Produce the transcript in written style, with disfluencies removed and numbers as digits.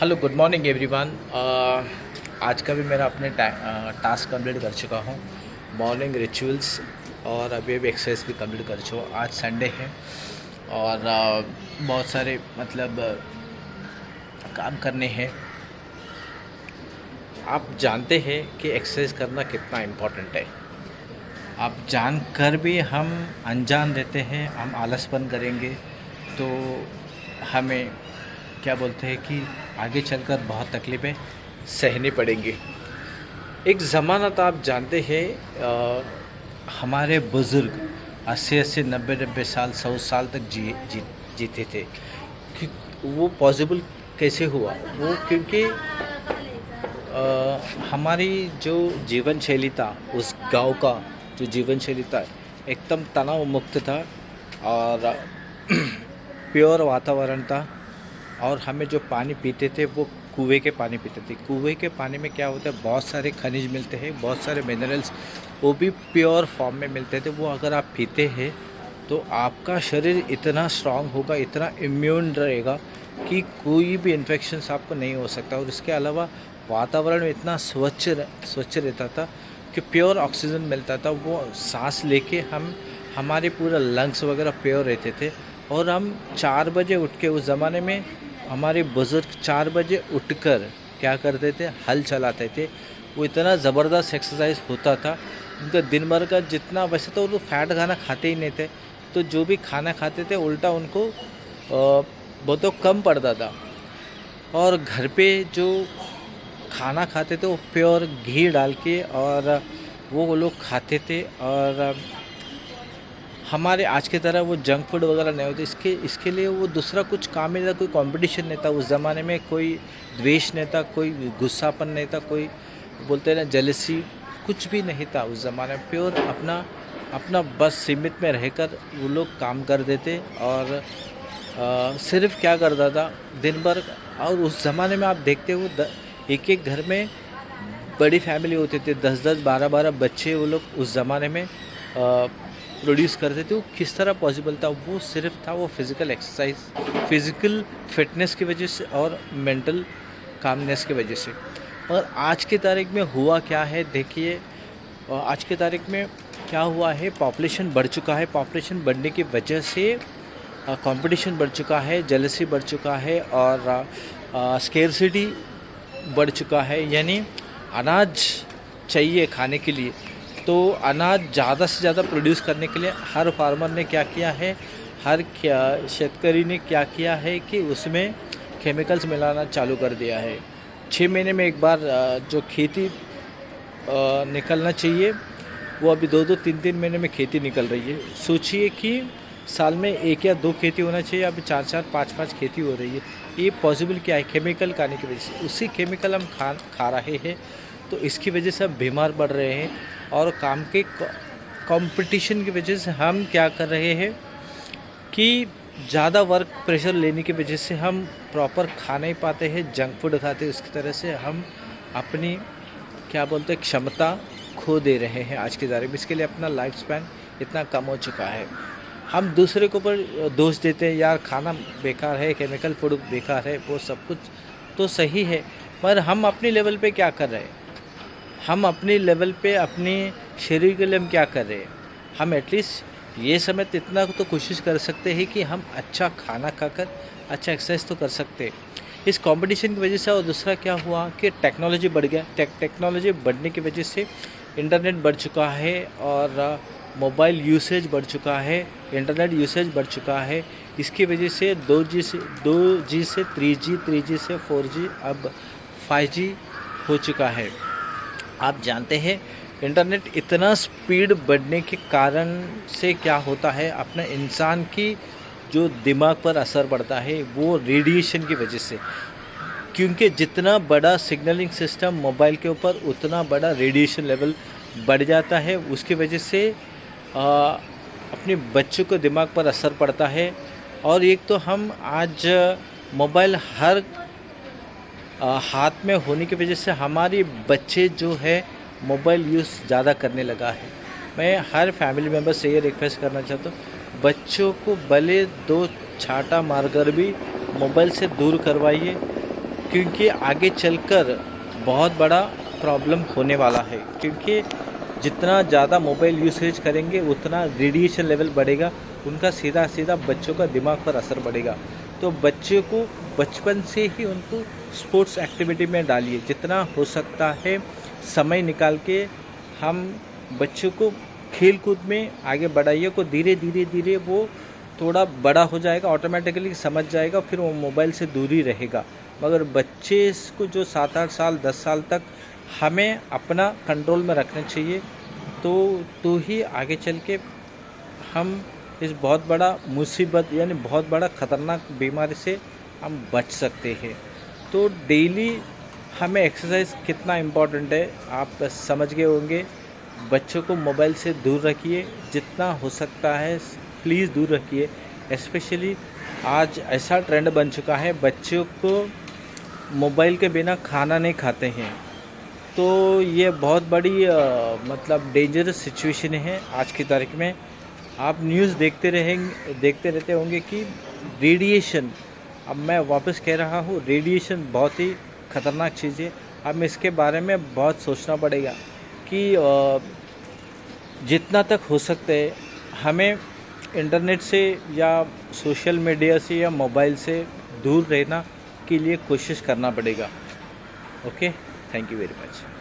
Hello good morning everyone. आज का भी मेरा अपने टास्क कंप्लीट कर चुका हूँ, मॉर्निंग रिचुअल्स, और अभी अभी एक्सरसाइज भी कंप्लीट कर चुका हूँ। आज संडे है और बहुत सारे काम करने हैं। आप जानते हैं कि एक्सरसाइज करना कितना इम्पोर्टेंट है। आप जान कर भी हम अनजान रहते हैं, हम आलसपन करेंगे तो हमें क्या बोलते हैं कि आगे चलकर बहुत तकलीफ़ें सहनी पड़ेंगी। एक ज़माना था, आप जानते हैं, हमारे बुज़ुर्ग 80-80 90-90 साल 100 साल तक जीते थे। कि वो पॉसिबल कैसे हुआ? वो क्योंकि हमारी जो जीवन शैली था, उस गांव का जो जीवन शैली था एकदम तनाव मुक्त था और प्योर वातावरण था। और हमें जो पानी पीते थे वो कुएं के पानी पीते थे। कुएं के पानी में क्या होता है, बहुत सारे खनिज मिलते हैं, बहुत सारे मिनरल्स, वो भी प्योर फॉर्म में मिलते थे। वो अगर आप पीते हैं तो आपका शरीर इतना स्ट्रांग होगा, इतना इम्यून रहेगा कि कोई भी इन्फेक्शंस आपको नहीं हो सकता। और इसके अलावा वातावरण इतना स्वच्छ रहता था कि प्योर ऑक्सीजन मिलता था। वो सांस लेके हमारे पूरा लंग्स वगैरह प्योर रहते थे। और हम 4 बजे उठ के, उस ज़माने में हमारे बुज़ुर्ग 4 बजे उठकर क्या करते थे, हल चलाते थे। वो इतना ज़बरदस्त एक्सरसाइज होता था। उनका दिन भर का जितना, वैसे तो वो फैट खाना खाते ही नहीं थे, तो जो भी खाना खाते थे उल्टा उनको बहुत तो कम पड़ता था। और घर पे जो खाना खाते थे वो प्योर घी डाल के और वो लोग खाते थे। और हमारे आज की तरह वो जंक फूड वगैरह नहीं होते। इसके लिए वो दूसरा कुछ काम नहीं था, कोई कंपटीशन नहीं था उस ज़माने में, कोई द्वेष नहीं था, कोई गुस्सापन नहीं था, कोई बोलते ना जेलसी, कुछ भी नहीं था उस ज़माने में। प्योर अपना अपना बस सीमित में रहकर वो लोग काम कर देते। और सिर्फ क्या करता था दिन भर। और उस ज़माने में आप देखते हो एक एक घर में बड़ी फैमिली होती थी, 10-10 12-12 बच्चे वो लोग उस ज़माने में प्रोड्यूस करते थे। वो किस तरह पॉसिबल था? वो सिर्फ था वो फिज़िकल एक्सरसाइज, फिज़िकल फिटनेस की वजह से और मेंटल कामनेस की वजह से। और आज की तारीख में हुआ क्या है देखिए, आज की तारीख में क्या हुआ है, पॉपुलेशन बढ़ चुका है। पॉपुलेशन बढ़ने की वजह से कंपटीशन बढ़ चुका है, जेलसी बढ़ चुका है और स्केर्सिटी बढ़ चुका है। यानी अनाज चाहिए खाने के लिए, तो अनाज ज़्यादा से ज़्यादा प्रोड्यूस करने के लिए हर फार्मर ने क्या किया है, हर शेतकरी ने क्या किया है कि उसमें केमिकल्स मिलाना चालू कर दिया है। 6 महीने में एक बार जो खेती निकलना चाहिए, वो अभी 2-2 3-3 महीने में खेती निकल रही है। सोचिए कि साल में 1 या 2 खेती होना चाहिए, अभी 4-4 5-5 खेती हो रही है। ये पॉसिबल क्या है? केमिकल खाने की वजह से। उसी केमिकल हम खा रहे हैं, तो इसकी वजह से हम बीमार पड़ रहे हैं। और काम के कंपटीशन की वजह से हम क्या कर रहे हैं कि ज़्यादा वर्क प्रेशर लेने की वजह से हम प्रॉपर खा नहीं पाते हैं, जंक फूड खाते हैं। उसकी तरह से हम अपनी क्या बोलते हैं क्षमता खो दे रहे हैं आज की तारीख में। इसके लिए अपना लाइफ स्पैन इतना कम हो चुका है। हम दूसरे के ऊपर दोष देते हैं, यार खाना बेकार है, केमिकल फूड बेकार है। वो सब कुछ तो सही है, पर हम अपनी लेवल पे क्या कर रहे हैं? हम अपनी लेवल पे अपने शरीर के लिए हम क्या कर रहे हैं? हम एटलीस्ट ये समय तो इतना तो कोशिश कर सकते हैं कि हम अच्छा खाना खाकर अच्छा एक्सरसाइज तो कर सकते हैं। इस कंपटीशन की वजह से। और दूसरा क्या हुआ कि टेक्नोलॉजी बढ़ गया। टेक्नोलॉजी बढ़ने की वजह से इंटरनेट बढ़ चुका है और मोबाइल यूसेज बढ़ चुका है, इंटरनेट यूसेज बढ़ चुका है। इसकी वजह से 2G से 3G, 3G से 4G, अब 5G हो चुका है। आप जानते हैं इंटरनेट इतना स्पीड बढ़ने के कारण से क्या होता है, अपना इंसान की जो दिमाग पर असर पड़ता है वो रेडिएशन की वजह से। क्योंकि जितना बड़ा सिग्नलिंग सिस्टम मोबाइल के ऊपर, उतना बड़ा रेडिएशन लेवल बढ़ जाता है। उसकी वजह से अपने बच्चों को दिमाग पर असर पड़ता है। और एक तो हम आज मोबाइल हर हाथ में होने की वजह से हमारे बच्चे जो है मोबाइल यूज़ ज़्यादा करने लगा है। मैं हर फैमिली मेम्बर से ये रिक्वेस्ट करना चाहता हूँ, बच्चों को भले 2 छाटा मारकर भी मोबाइल से दूर करवाइए। क्योंकि आगे चलकर बहुत बड़ा प्रॉब्लम होने वाला है, क्योंकि जितना ज़्यादा मोबाइल यूसेज करेंगे उतना रेडिएशन लेवल बढ़ेगा, उनका सीधा सीधा बच्चों का दिमाग पर असर पड़ेगा। तो बच्चे को बचपन से ही उनको स्पोर्ट्स एक्टिविटी में डालिए, जितना हो सकता है समय निकाल के हम बच्चों को खेल कूद में आगे बढ़ाइए। को धीरे धीरे वो थोड़ा बड़ा हो जाएगा, ऑटोमेटिकली समझ जाएगा, फिर वो मोबाइल से दूर ही रहेगा। मगर बच्चे को जो 7-8 साल 10 साल तक हमें अपना कंट्रोल में रखना चाहिए, तो ही आगे चल के हम इस बहुत बड़ा मुसीबत यानी बहुत बड़ा ख़तरनाक बीमारी से हम बच सकते हैं। तो डेली हमें एक्सरसाइज कितना इम्पोर्टेंट है आप समझ गए होंगे। बच्चों को मोबाइल से दूर रखिए, जितना हो सकता है प्लीज़ दूर रखिए। स्पेशली आज ऐसा ट्रेंड बन चुका है, बच्चों को मोबाइल के बिना खाना नहीं खाते हैं। तो ये बहुत बड़ी मतलब डेंजरस सिचुएशन है आज की तारीख में। आप न्यूज़ देखते रहते होंगे कि रेडिएशन, अब मैं वापस कह रहा हूँ, रेडिएशन बहुत ही ख़तरनाक चीज़ है। अब इसके बारे में बहुत सोचना पड़ेगा कि जितना तक हो सकता है हमें इंटरनेट से या सोशल मीडिया से या मोबाइल से दूर रहना के लिए कोशिश करना पड़ेगा। Okay, thank you very much.